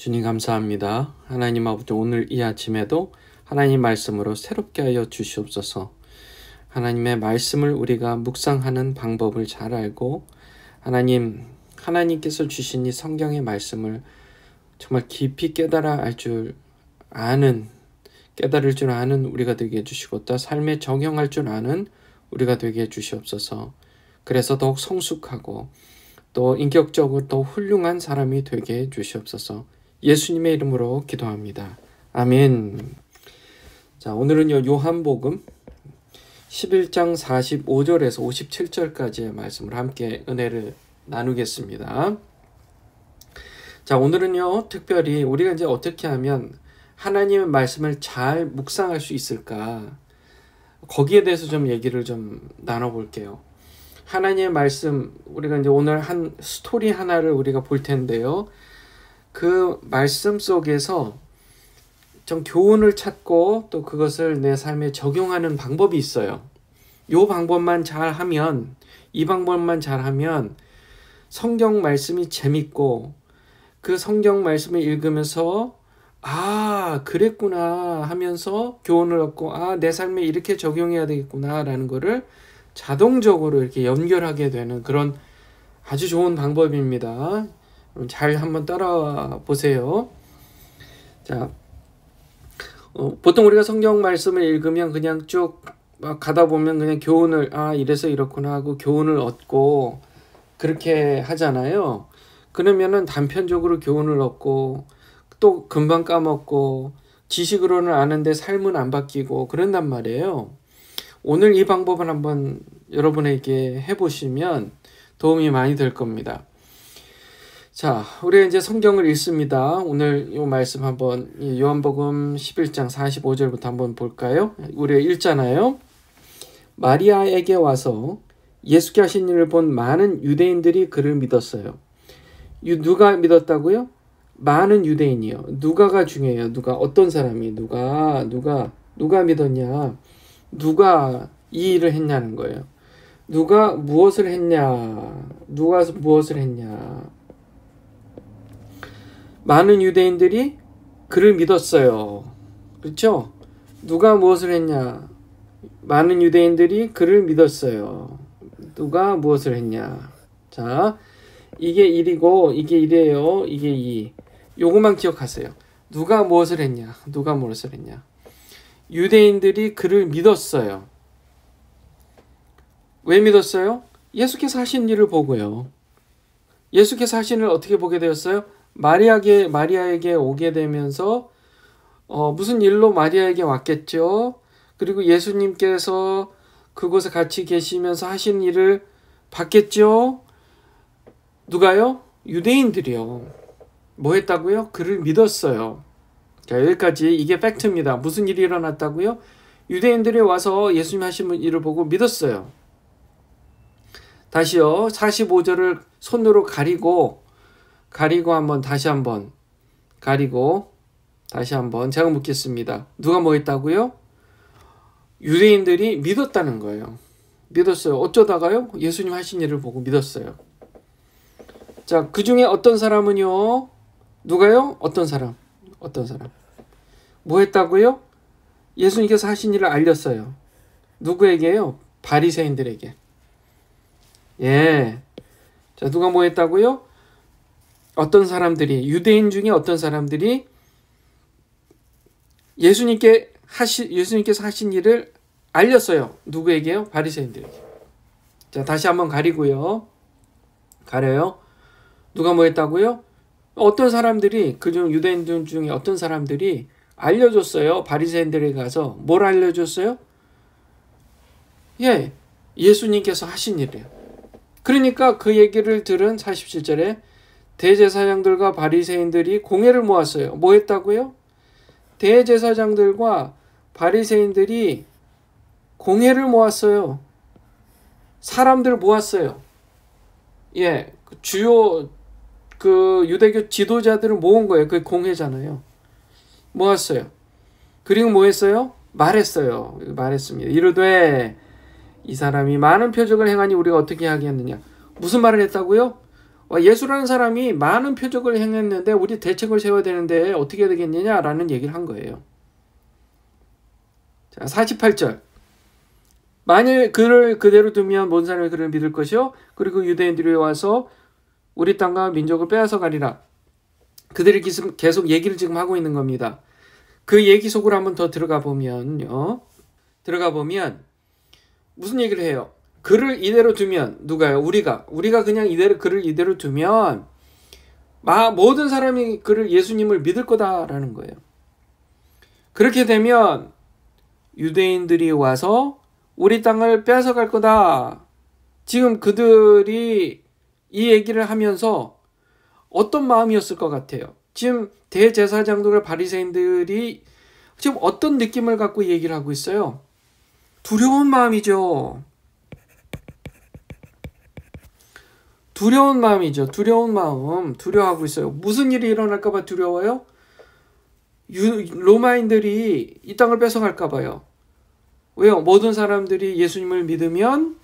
주님 감사합니다. 하나님 아버지, 오늘 이 아침에도 하나님 말씀으로 새롭게 하여 주시옵소서. 하나님의 말씀을 우리가 묵상하는 방법을 잘 알고 하나님께서 주신 이 성경의 말씀을 정말 깊이 깨달을 줄 아는 우리가 되게 해주시고, 또 삶에 적용할 줄 아는 우리가 되게 해주시옵소서. 그래서 더욱 성숙하고 또 인격적으로 더 훌륭한 사람이 되게 해주시옵소서. 예수님의 이름으로 기도합니다. 아멘. 자, 오늘은요, 요한복음 11장 45절에서 57절까지의 말씀을 함께 은혜를 나누겠습니다. 자, 오늘은요, 특별히 우리가 이제 어떻게 하면 하나님의 말씀을 잘 묵상할 수 있을까? 거기에 대해서 좀 얘기를 좀 나눠볼게요. 하나님의 말씀, 우리가 이제 오늘 한 스토리 하나를 우리가 볼 텐데요. 그 말씀 속에서 좀 교훈을 찾고 또 그것을 내 삶에 적용하는 방법이 있어요. 이 방법만 잘하면 성경 말씀이 재밌고, 그 성경 말씀을 읽으면서 그랬구나 하면서 교훈을 얻고, 내 삶에 이렇게 적용해야 되겠구나 라는 거를 자동적으로 이렇게 연결하게 되는 그런 아주 좋은 방법입니다. 잘 한번 따라와 보세요. 자, 보통 우리가 성경 말씀을 읽으면 그냥 쭉 막 가다 보면 그냥 교훈을 이래서 이렇구나 하고 교훈을 얻고 그렇게 하잖아요. 그러면은 단편적으로 교훈을 얻고 또 금방 까먹고 지식으로는 아는데 삶은 안 바뀌고 그런단 말이에요. 오늘 이 방법을 한번 여러분에게 해보시면 도움이 많이 될 겁니다. 자, 우리 이제 성경을 읽습니다. 오늘 이 말씀 한번 요한복음 11장 45절부터 한번 볼까요? 우리가 읽잖아요. 마리아에게 와서 예수께 하신 일을 본 많은 유대인들이 그를 믿었어요. 누가 믿었다고요? 많은 유대인이요. 누가가 중요해요. 누가, 어떤 사람이 누가 믿었냐? 누가 이 일을 했냐는 거예요. 누가 무엇을 했냐? 많은 유대인들이 그를 믿었어요. 그렇죠? 누가 무엇을 했냐? 많은 유대인들이 그를 믿었어요. 누가 무엇을 했냐? 자, 이게 1이고 이게 1이에요. 이게 2. 요것만 기억하세요. 누가 무엇을 했냐? 유대인들이 그를 믿었어요. 왜 믿었어요? 예수께서 하신 일을 보고요. 예수께서 하신 일을 어떻게 보게 되었어요? 마리아에게 오게 되면서 무슨 일로 마리아에게 왔겠죠. 그리고 예수님께서 그곳에 같이 계시면서 하신 일을 봤겠죠. 누가요? 유대인들이요. 뭐 했다고요? 그를 믿었어요. 자, 여기까지 이게 팩트입니다. 무슨 일이 일어났다고요? 유대인들이 와서 예수님 하신 일을 보고 믿었어요. 다시요. 45절을 손으로 가리고 다시 한번 제가 묻겠습니다. 누가 뭐 했다고요? 유대인들이 믿었다는 거예요. 믿었어요. 어쩌다가요? 예수님 하신 일을 보고 믿었어요. 자, 그 중에 어떤 사람은요? 누가요? 어떤 사람? 뭐 했다고요? 예수님께서 하신 일을 알렸어요. 누구에게요? 바리새인들에게. 예. 자, 누가 뭐 했다고요? 유대인 중에 어떤 사람들이 예수님께서 하신 일을 알렸어요. 누구에게요? 바리새인들에게. 자, 다시 한번 가려요. 누가 뭐 했다고요? 어떤 사람들이, 그중 유대인들 중에 어떤 사람들이 알려줬어요. 바리새인들에게 가서 뭘 알려줬어요? 예, 예수님께서 하신 일이에요. 그러니까 그 얘기를 들은 47절에 대제사장들과 바리새인들이 공회를 모았어요. 뭐 했다고요? 대제사장들과 바리새인들이 공회를 모았어요. 사람들 모았어요. 예, 주요 유대교 지도자들을 모은 거예요. 그게 공회잖아요. 모았어요. 그리고 뭐 했어요? 말했습니다. 이르되 이 사람이 많은 표적을 행하니 우리가 어떻게 하겠느냐. 무슨 말을 했다고요? 예수라는 사람이 많은 표적을 행했는데 우리 대책을 세워야 되는데 어떻게 해야 되겠느냐라는 얘기를 한 거예요. 자, 48절. 만일 그를 그대로 두면 모든 사람이 그를 믿을 것이요 그리고 유대인들이 와서 우리 땅과 민족을 빼앗아 가리라. 그들이 계속 얘기를 지금 하고 있는 겁니다. 그 얘기 속으로 한번 더 들어가 보면 무슨 얘기를 해요? 그를 이대로 두면 누가요? 우리가 그냥 그를 이대로 두면 모든 사람이 그를 예수님을 믿을 거다라는 거예요. 그렇게 되면 유대인들이 와서 우리 땅을 뺏어갈 거다. 지금 그들이 이 얘기를 하면서 어떤 마음이었을 것 같아요? 지금 대제사장들과 바리새인들이 지금 어떤 느낌을 갖고 얘기를 하고 있어요? 두려운 마음이죠. 두려운 마음. 두려워하고 있어요. 무슨 일이 일어날까 봐 두려워요? 로마인들이 이 땅을 뺏어갈까 봐요. 왜요? 모든 사람들이 예수님을 믿으면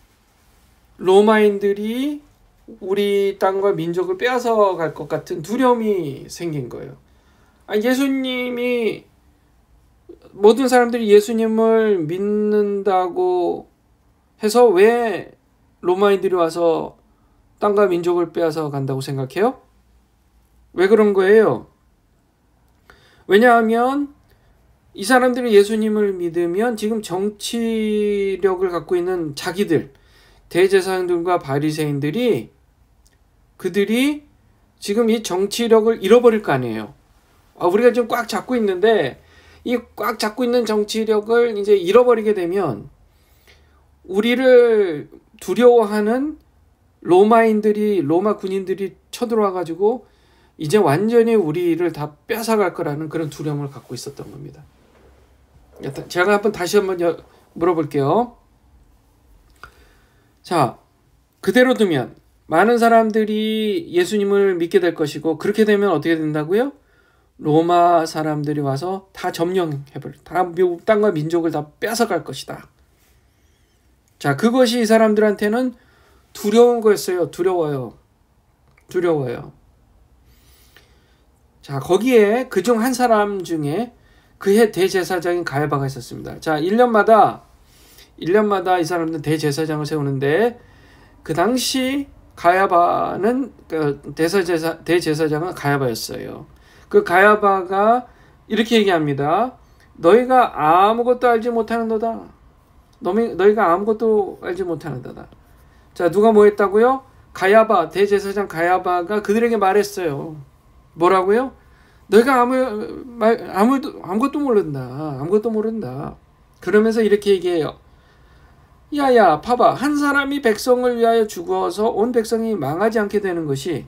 로마인들이 우리 땅과 민족을 빼앗아 갈 것 같은 두려움이 생긴 거예요. 예수님이 모든 사람들이 예수님을 믿는다고 해서 왜 로마인들이 와서 땅과 민족을 빼앗아 간다고 생각해요? 왜 그런 거예요? 왜냐하면 이 사람들이 예수님을 믿으면 지금 정치력을 갖고 있는 자기들, 대제사장들과 바리새인들이 그들이 지금 이 정치력을 잃어버릴 거 아니에요. 우리가 지금 꽉 잡고 있는데 이 꽉 잡고 있는 정치력을 이제 잃어버리게 되면 우리를 두려워하는 로마 군인들이 쳐들어와 가지고 이제 완전히 우리를 다 뺏어갈 거라는 그런 두려움을 갖고 있었던 겁니다. 제가 다시 한번 물어볼게요. 자, 그대로 두면 많은 사람들이 예수님을 믿게 될 것이고 그렇게 되면 어떻게 된다고요? 로마 사람들이 와서 다 점령해버려. 다 땅과 민족을 다 뺏어갈 것이다. 자, 그것이 이 사람들한테는 두려운 거였어요. 두려워요. 자, 거기에 그중 한 사람 중에 그해 대제사장인 가야바가 있었습니다. 자, 1년마다 이 사람들은 대제사장을 세우는데 그 당시 가야바는 대제사장은 가야바였어요. 그 가야바가 이렇게 얘기합니다. 너희가 아무것도 알지 못하는도다. 너희가 아무것도 알지 못하는도다. 자, 누가 뭐 했다고요? 대제사장 가야바가 그들에게 말했어요. 뭐라고요? 너희가 아무것도 모른다. 그러면서 이렇게 얘기해요. 야야, 봐봐. 한 사람이 백성을 위하여 죽어서 온 백성이 망하지 않게 되는 것이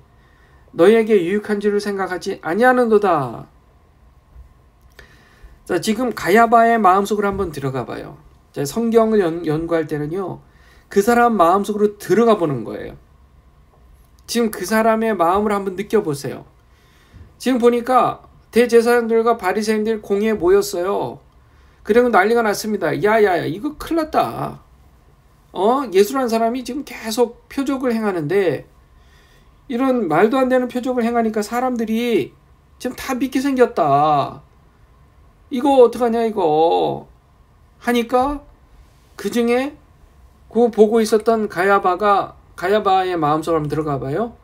너희에게 유익한 줄을 생각하지 아니하는도다. 자, 지금 가야바의 마음속으로 한번 들어가 봐요. 자, 성경을 연구할 때는요. 그 사람 마음속으로 들어가 보는 거예요. 지금 그 사람의 마음을 한번 느껴보세요. 지금 보니까 대제사장들과 바리새인들 공회에 모였어요. 그리고 난리가 났습니다. 야야야, 이거 큰일 났다. 예수라는 사람이 지금 계속 표적을 행하는데 이런 말도 안 되는 표적을 행하니까 사람들이 지금 다 믿게 생겼다. 이거 어떡하냐 이거 하니까 그중에 그 보고 있었던 가야바의 마음속으로 한번 들어가 봐요.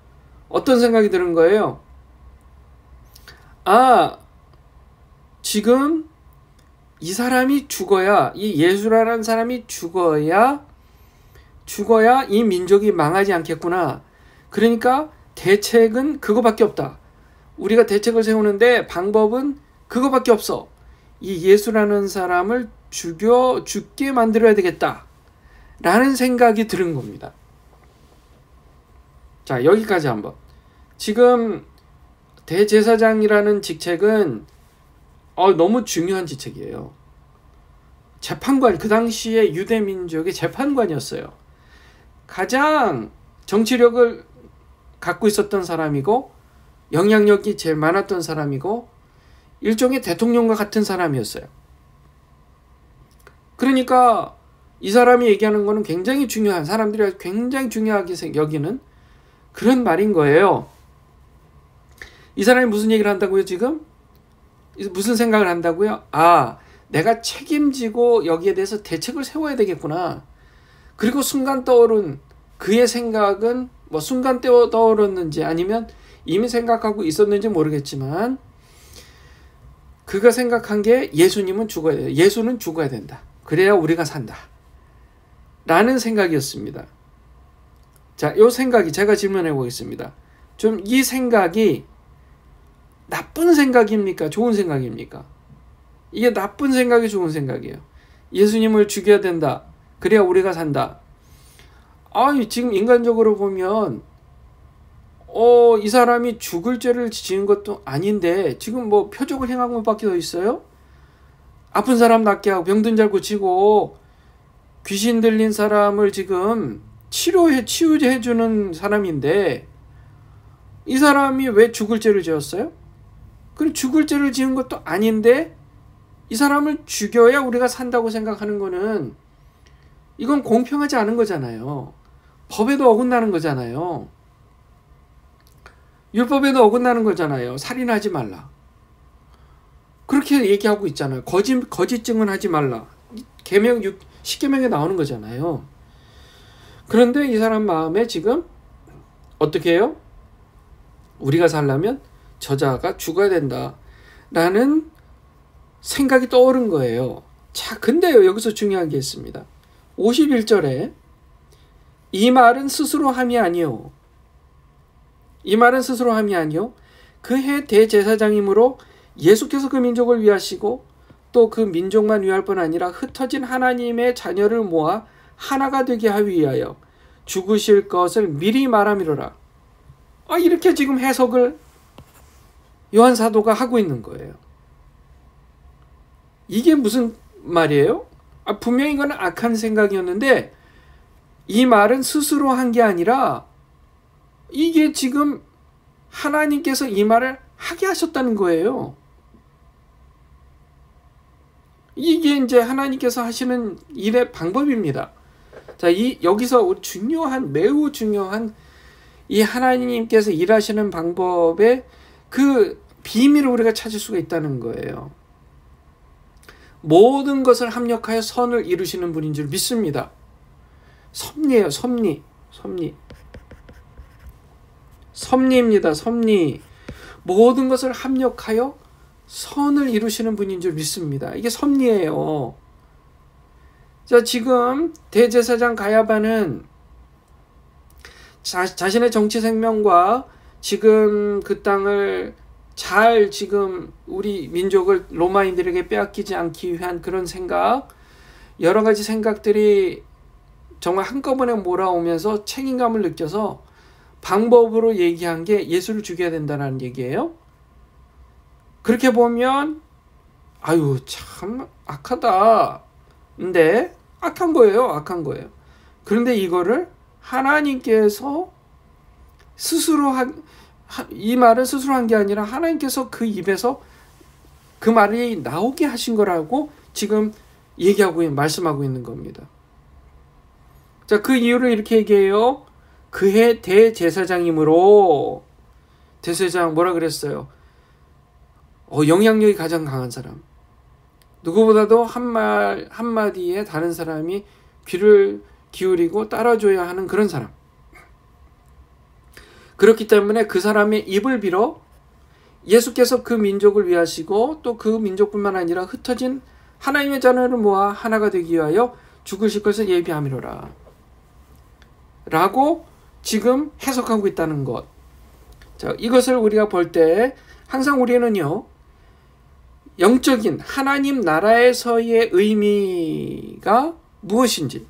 어떤 생각이 드는 거예요? 지금 이 사람이 죽어야, 이 예수라는 사람이 죽어야 이 민족이 망하지 않겠구나. 그러니까 대책은 그거밖에 없다. 우리가 대책을 세우는데 방법은 그거밖에 없어. 이 예수라는 사람을 죽게 만들어야 되겠다. 라는 생각이 드는 겁니다. 자, 여기까지 한번. 지금 대제사장이라는 직책은 너무 중요한 직책이에요. 재판관, 그 당시에 유대민족의 재판관이었어요. 가장 정치력을 갖고 있었던 사람이고 영향력이 제일 많았던 사람이고 일종의 대통령과 같은 사람이었어요. 그러니까 이 사람이 얘기하는 거는 굉장히 중요한, 사람들이 굉장히 중요하게 여기는 그런 말인 거예요. 이 사람이 무슨 얘기를 한다고요, 지금? 무슨 생각을 한다고요? 아, 내가 책임지고 여기에 대해서 대책을 세워야 되겠구나. 그리고 순간 떠오른 그의 생각은 뭐 순간 떠오르는지 아니면 이미 생각하고 있었는지 모르겠지만 그가 생각한 게 예수님은 죽어야 돼요. 예수는 죽어야 된다. 그래야 우리가 산다. 라는 생각이었습니다. 자, 이 생각이 제가 질문해 보겠습니다. 좀 이 생각이 나쁜 생각입니까? 좋은 생각입니까? 이게 나쁜 생각이 좋은 생각이에요. 예수님을 죽여야 된다. 그래야 우리가 산다. 지금 인간적으로 보면 이 사람이 죽을 죄를 지은 것도 아닌데 지금 뭐 표적을 행한 것밖에 더 있어요? 아픈 사람 낫게 하고 병든 자 고치고 귀신 들린 사람을 지금 치유해 주는 사람인데 이 사람이 왜 죽을 죄를 지었어요? 그럼 죽을 죄를 지은 것도 아닌데 이 사람을 죽여야 우리가 산다고 생각하는 거는 이건 공평하지 않은 거잖아요. 법에도 어긋나는 거잖아요. 율법에도 어긋나는 거잖아요. 살인하지 말라. 그렇게 얘기하고 있잖아요. 거짓 증언하지 말라. 계명 10계명에 나오는 거잖아요. 그런데 이 사람 마음에 지금 어떻게 해요? 우리가 살려면 저자가 죽어야 된다. 라는 생각이 떠오른 거예요. 자, 근데요, 여기서 중요한 게 있습니다. 51절에 이 말은 스스로 함이 아니요. 이 말은 스스로 함이 아니요. 그해 대제사장이므로 예수께서 그 민족을 위하시고 또 그 민족만 위할 뿐 아니라 흩어진 하나님의 자녀를 모아 하나가 되게 하기 위하여 죽으실 것을 미리 말함이로라. 이렇게 지금 해석을 요한 사도가 하고 있는 거예요. 이게 무슨 말이에요? 분명히 이건 악한 생각이었는데 이 말은 스스로 한 게 아니라 이게 지금 하나님께서 이 말을 하게 하셨다는 거예요. 이게 이제 하나님께서 하시는 일의 방법입니다. 자, 여기서 매우 중요한 이 하나님께서 일하시는 방법의 그 비밀을 우리가 찾을 수가 있다는 거예요. 모든 것을 합력하여 선을 이루시는 분인 줄 믿습니다. 섭리예요, 섭리. 섭리입니다, 섭리. 모든 것을 합력하여 선을 이루시는 분인 줄 믿습니다. 이게 섭리예요. 자, 지금 대제사장 가야바는 자신의 정치 생명과 지금 그 땅을 잘 지금 우리 민족을 로마인들에게 빼앗기지 않기 위한 그런 생각, 여러 가지 생각들이 정말 한꺼번에 몰아오면서 책임감을 느껴서 방법으로 얘기한 게 예수를 죽여야 된다는 얘기예요. 그렇게 보면 참 악하다. 근데 악한 거예요. 그런데 이거를 하나님께서 스스로 이 말을 스스로 한 게 아니라 하나님께서 그 입에서 그 말이 나오게 하신 거라고 지금 말씀하고 있는 겁니다. 자, 그 이유를 이렇게 얘기해요. 그해 대제사장이므로. 대제사장 뭐라 그랬어요? 영향력이 가장 강한 사람. 누구보다도 한마디에 다른 사람이 귀를 기울이고 따라줘야 하는 그런 사람. 그렇기 때문에 그 사람의 입을 빌어 예수께서 그 민족을 위하시고 또 그 민족뿐만 아니라 흩어진 하나님의 자녀를 모아 하나가 되기 위하여 죽으실 것을 예비함이로라. 라고 지금 해석하고 있다는 것. 자, 이것을 우리가 볼 때 항상 우리는요, 영적인 하나님 나라에서의 의미가 무엇인지,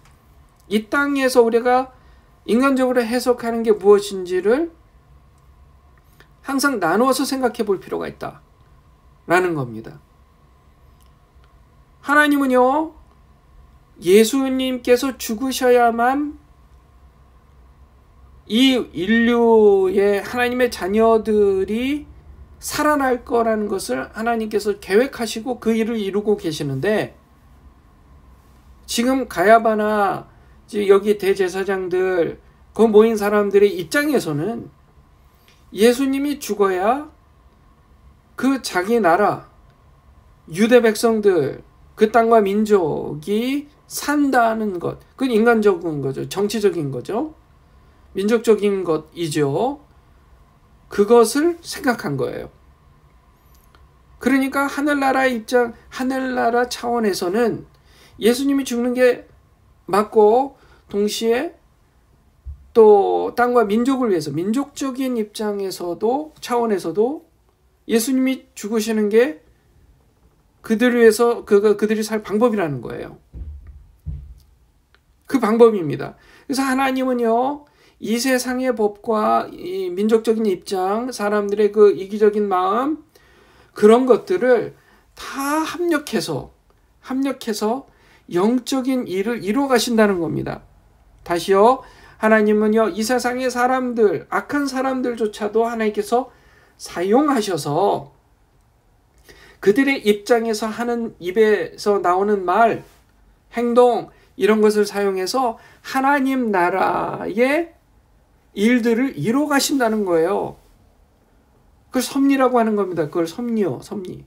이 땅에서 우리가 인간적으로 해석하는 게 무엇인지를 항상 나누어서 생각해 볼 필요가 있다라는 겁니다. 하나님은요, 예수님께서 죽으셔야만 이 인류의 하나님의 자녀들이 살아날 거라는 것을 하나님께서 계획하시고 그 일을 이루고 계시는데, 지금 가야바나 여기 대제사장들 그 모인 사람들의 입장에서는 예수님이 죽어야 그 자기 나라, 유대 백성들, 그 땅과 민족이 산다는 것, 그건 인간적인 거죠. 정치적인 거죠. 민족적인 것이죠. 그것을 생각한 거예요. 그러니까 하늘나라 차원에서는 예수님이 죽는 게 맞고, 동시에 또 땅과 민족을 위해서, 민족적인 입장에서도, 차원에서도 예수님이 죽으시는 게 그들을 위해서, 그들이 살 방법이라는 거예요. 그 방법입니다. 그래서 하나님은요, 이 세상의 법과 이 민족적인 입장, 사람들의 그 이기적인 마음, 그런 것들을 다 합력해서 영적인 일을 이루어 가신다는 겁니다. 다시요, 하나님은요, 이 세상의 사람들, 악한 사람들조차도 하나님께서 사용하셔서 그들의 입장에서 하는, 입에서 나오는 말, 행동, 이런 것을 사용해서 하나님 나라의 일들을 이루어 가신다는 거예요. 그걸 섭리라고 하는 겁니다. 그걸 섭리요, 섭리.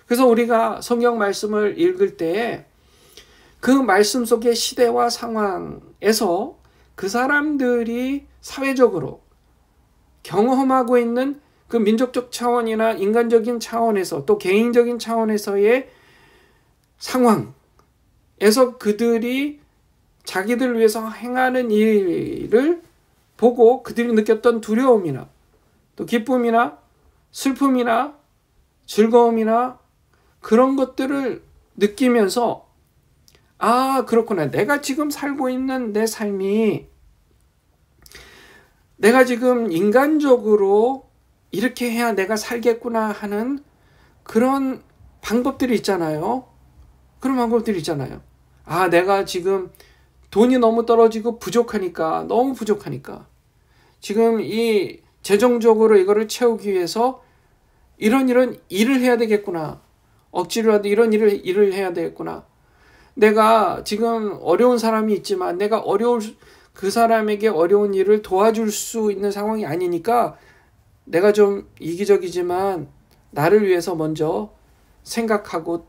그래서 우리가 성경 말씀을 읽을 때에 그 말씀 속의 시대와 상황에서 그 사람들이 사회적으로 경험하고 있는 그 민족적 차원이나 인간적인 차원에서, 또 개인적인 차원에서의 상황에서 그들이 자기들을 위해서 행하는 일을 보고 그들이 느꼈던 두려움이나 또 기쁨이나 슬픔이나 즐거움이나 그런 것들을 느끼면서, 아, 그렇구나. 내가 지금 살고 있는 내 삶이, 내가 지금 인간적으로 이렇게 해야 내가 살겠구나 하는 그런 방법들이 있잖아요. 그런 방법들이 있잖아요. 아, 내가 지금 돈이 너무 떨어지고 부족하니까, 너무 부족하니까 지금 이 재정적으로 이거를 채우기 위해서 이런 일을 해야 되겠구나. 억지로라도 이런 일을 해야 되겠구나. 내가 지금 어려운 사람이 있지만 내가 그 사람에게 어려운 일을 도와줄 수 있는 상황이 아니니까 내가 좀 이기적이지만 나를 위해서 먼저 생각하고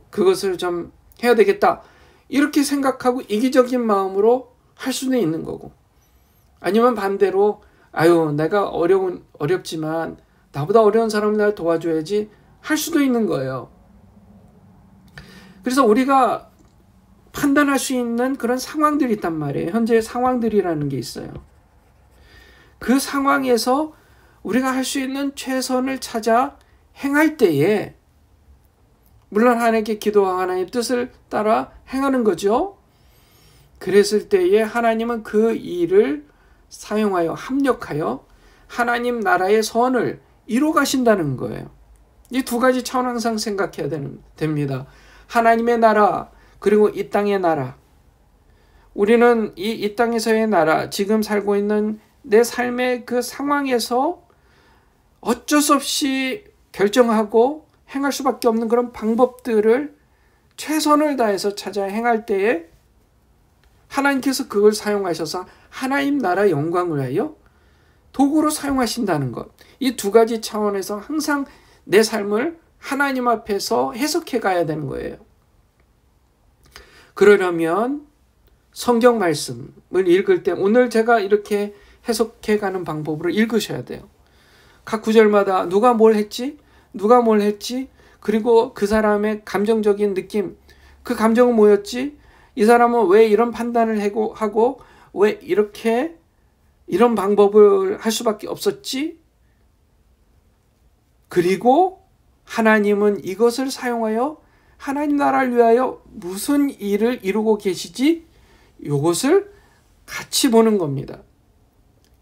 그것을 좀 해야 되겠다. 이렇게 생각하고 이기적인 마음으로 할 수는 있는 거고, 아니면 반대로 아유, 내가 어렵지만 나보다 어려운 사람을 내가 도와줘야지 할 수도 있는 거예요. 그래서 우리가 판단할 수 있는 그런 상황들이 있단 말이에요. 현재의 상황들이라는 게 있어요. 그 상황에서 우리가 할 수 있는 최선을 찾아 행할 때에, 물론 하나님께 기도하고 하나님의 뜻을 따라 행하는 거죠. 그랬을 때에 하나님은 그 일을 사용하여 합력하여 하나님 나라의 선을 이루어 가신다는 거예요. 이 두 가지 차원 항상 생각해야 됩니다. 하나님의 나라, 그리고 이 땅의 나라. 우리는 이 땅에서의 나라, 지금 살고 있는 내 삶의 그 상황에서 어쩔 수 없이 결정하고 행할 수밖에 없는 그런 방법들을 최선을 다해서 찾아 행할 때에 하나님께서 그걸 사용하셔서 하나님 나라 영광을 위하여 도구로 사용하신다는 것. 이 두 가지 차원에서 항상 내 삶을 하나님 앞에서 해석해 가야 되는 거예요. 그러려면 성경 말씀을 읽을 때 오늘 제가 이렇게 해석해 가는 방법으로 읽으셔야 돼요. 각 구절마다 누가 뭘 했지? 그리고 그 사람의 감정적인 느낌, 그 감정은 뭐였지? 이 사람은 왜 이런 판단을 하고 왜 이런 방법을 할 수밖에 없었지? 그리고 하나님은 이것을 사용하여 하나님 나라를 위하여 무슨 일을 이루고 계시지? 이것을 같이 보는 겁니다.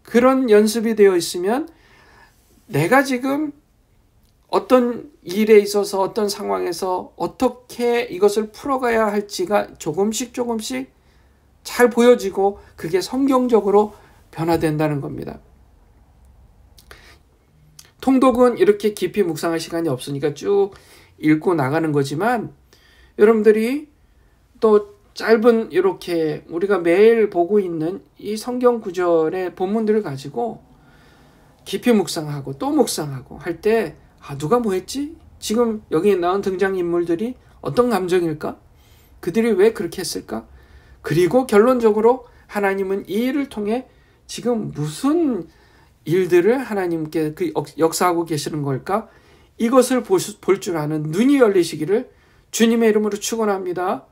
그런 연습이 되어 있으면 내가 지금 어떤 일에 있어서 어떤 상황에서 어떻게 이것을 풀어가야 할지가 조금씩 잘 보여지고 그게 성경적으로 변화된다는 겁니다. 통독은 이렇게 깊이 묵상할 시간이 없으니까 쭉 읽고 나가는 거지만 여러분들이 또 짧은 이렇게 우리가 매일 보고 있는 이 성경 구절의 본문들을 가지고 깊이 묵상하고 또 묵상하고 할 때 누가 뭐 했지? 지금 여기 나온 등장인물들이 어떤 감정일까? 그들이 왜 그렇게 했을까? 그리고 결론적으로 하나님은 이 일을 통해 지금 무슨 일들을 하나님께 역사하고 계시는 걸까? 이것을 볼 줄 아는 눈이 열리시기를 주님의 이름으로 축원합니다.